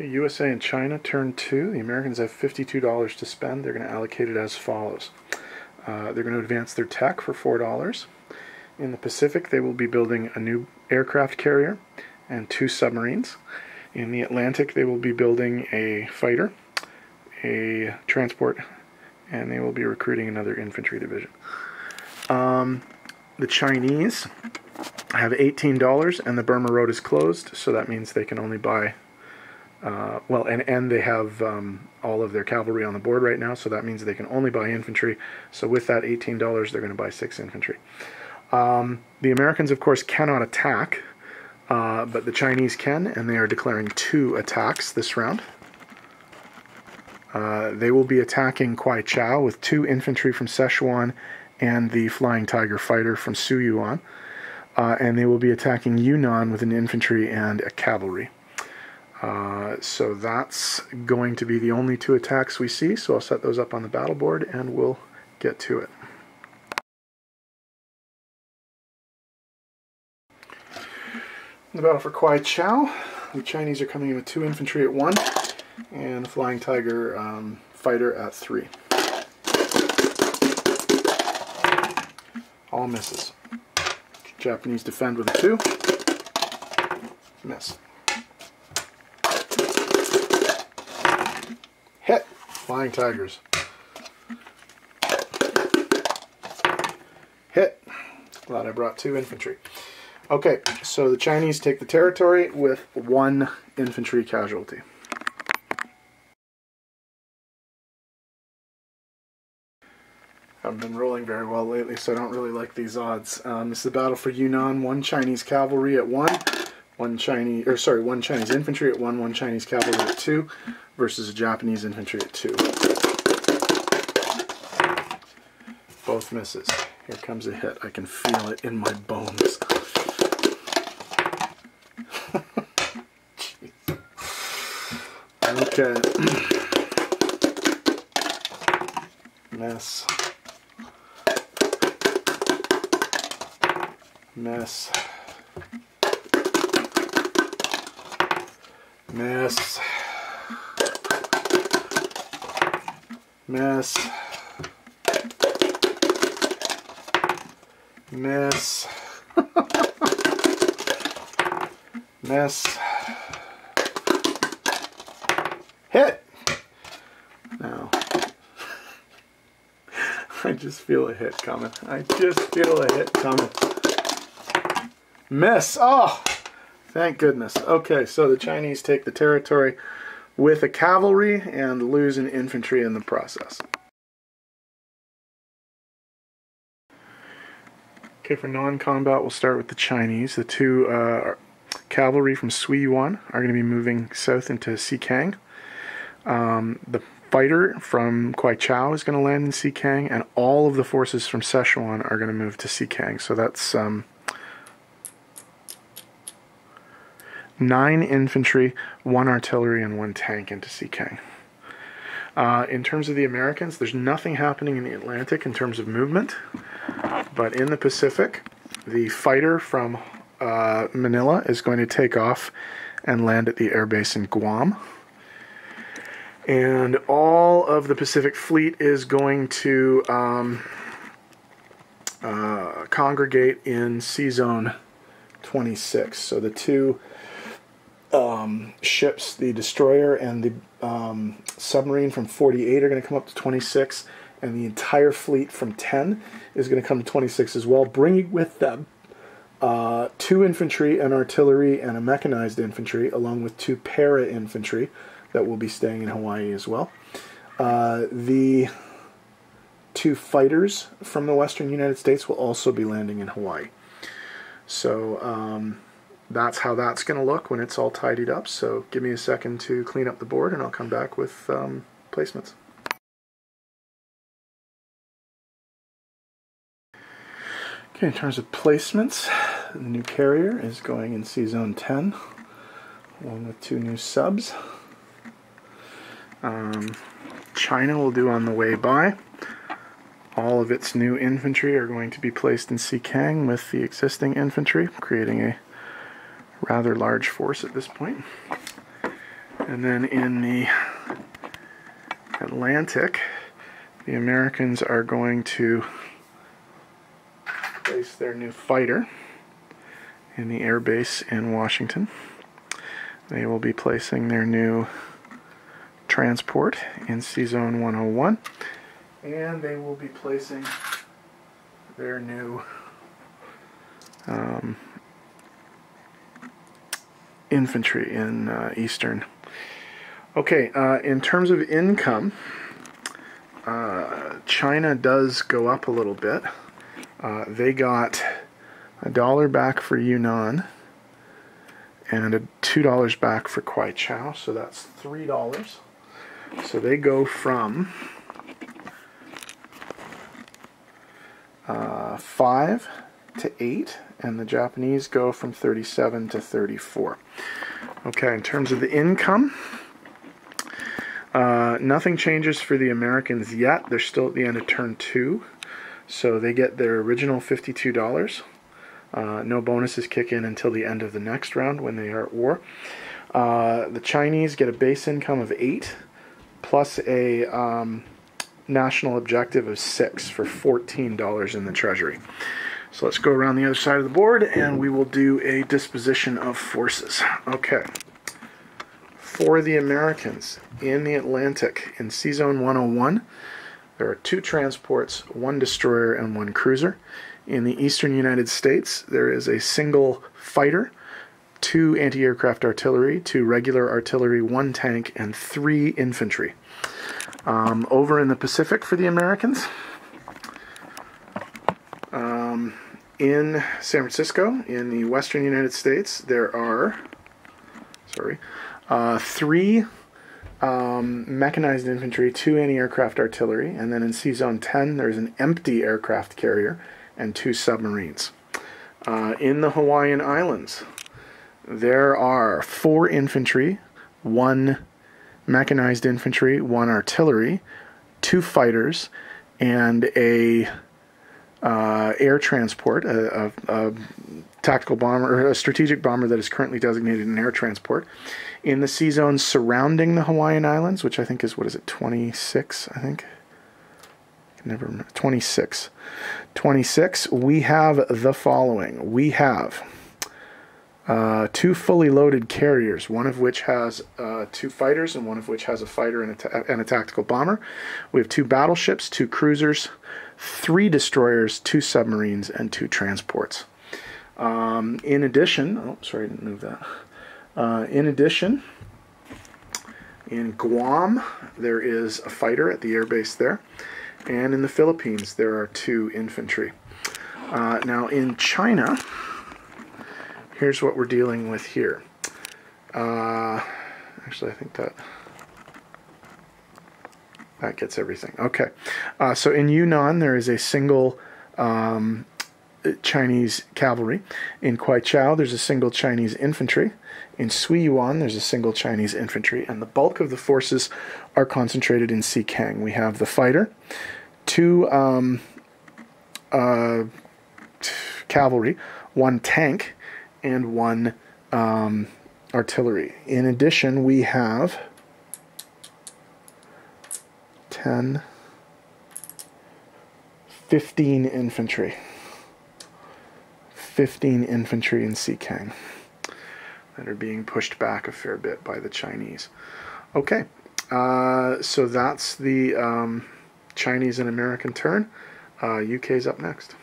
Okay, USA and China, turn 2. The Americans have $52 to spend. They're going to allocate it as follows. They're going to advance their tech for $4. In the Pacific, they will be building a new aircraft carrier and 2 submarines. In the Atlantic, they will be building a fighter, a transport, and they will be recruiting another infantry division. The Chinese have $18, and the Burma Road is closed, so that means they can only buy, and they have all of their cavalry on the board right now, so that means they can only buy infantry. So with that $18, they're going to buy 6 infantry. The Americans, of course, cannot attack, but the Chinese can, and they are declaring 2 attacks this round. They will be attacking Kwai Chau with 2 infantry from Sichuan and the Flying Tiger fighter from Suyuan. And they will be attacking Yunnan with an infantry and a cavalry. So that's going to be the only 2 attacks we see, so I'll set those up on the battle board and we'll get to it. The battle for Kwai Chau, the Chinese are coming in with 2 infantry at 1 and the Flying Tiger fighter at 3. All misses. Japanese defend with a 2. Miss. Hit. Flying Tigers. Hit. Glad I brought 2 infantry. Okay, so the Chinese take the territory with 1 infantry casualty. Haven't been rolling very well lately, so I don't really like these odds. This is the battle for Yunnan. 1 Chinese cavalry at 1, 1 Chinese infantry at 1, 1 Chinese cavalry at 2, versus a Japanese infantry at 2. Both misses. Here comes a hit. I can feel it in my bones. Okay. Miss. Miss. Miss. Miss. Miss. Miss. Hit! Now, I just feel a hit coming. I just feel a hit coming. Miss! Oh! Thank goodness. Okay, so the Chinese take the territory with a cavalry and lose an infantry in the process. Okay, for non-combat, we'll start with the Chinese. The 2 cavalry from Suyuan are going to be moving south into Xikang. The fighter from Kwai Chau is going to land in Xikang, and all of the forces from Sichuan are going to move to Xikang. So that's 9 infantry, 1 artillery, and 1 tank into Xikang. In terms of the Americans, there's nothing happening in the Atlantic in terms of movement, but in the Pacific, the fighter from Manila is going to take off and land at the airbase in Guam. And all of the Pacific Fleet is going to congregate in C-Zone 26. So the 2 ships, the destroyer and the submarine from 48 are going to come up to 26, and the entire fleet from 10 is going to come to 26 as well, bringing with them 2 infantry, an artillery, and a mechanized infantry, along with 2 para-infantry that will be staying in Hawaii as well. The 2 fighters from the western United States will also be landing in Hawaii. So that's how that's going to look when it's all tidied up. So give me a second to clean up the board and I'll come back with placements. Okay, in terms of placements, the new carrier is going in C-Zone 10, along with 2 new subs. China will do on the way by. All of its new infantry are going to be placed in Xikang with the existing infantry, creating a rather large force at this point. And then in the Atlantic, the Americans are going to place their new fighter in the air base in Washington. They will be placing their new transport in Sea Zone 101, and they will be placing their new infantry in Eastern. Okay, in terms of income, China does go up a little bit. They got $1 back for Yunnan and $2 back for Kwai-Chow, so that's $3. So they go from 5 to 8, and the Japanese go from 37 to 34. Okay, in terms of the income, nothing changes for the Americans yet. They're still at the end of turn 2, so they get their original $52. No bonuses kick in until the end of the next round when they are at war. The Chinese get a base income of 8, plus a national objective of 6 for $14 in the treasury. So let's go around the other side of the board and we will do a disposition of forces. Okay. For the Americans in the Atlantic, in Sea Zone 101, there are 2 transports, 1 destroyer, and 1 cruiser. In the eastern United States, there is a single fighter, 2 anti-aircraft artillery, 2 regular artillery, 1 tank, and 3 infantry. Over in the Pacific for the Americans, in San Francisco, in the western United States, there are 3 mechanized infantry, 2 anti-aircraft artillery, and then in Sea Zone 10, there's an empty aircraft carrier and 2 submarines. In the Hawaiian Islands, there are 4 infantry, 1 mechanized infantry, 1 artillery, 2 fighters, and a air transport, a tactical bomber, or a strategic bomber that is currently designated an air transport. In the sea zones surrounding the Hawaiian Islands, which I think is, 26, I think? I can never remember. 26. 26, we have the following. We have 2 fully loaded carriers, one of which has 2 fighters and one of which has a fighter and a tactical bomber. We have 2 battleships, 2 cruisers, 3 destroyers, 2 submarines, and 2 transports. In addition, oh, sorry, I didn't move that. In addition, in Guam, there is a fighter at the airbase there. And in the Philippines, there are 2 infantry. Now, in China, here's what we're dealing with here. Actually, I think that gets everything. Okay. So in Yunnan, there is a single Chinese cavalry. In Kwai-Chow, there's a single Chinese infantry. In Suiyuan, there's a single Chinese infantry. And the bulk of the forces are concentrated in Xikang. We have the fighter, 2 cavalry, 1 tank, and 1 artillery. In addition, we have 15 infantry. 15 infantry in Xikang that are being pushed back a fair bit by the Chinese. Okay, so that's the Chinese and American turn. UK's up next.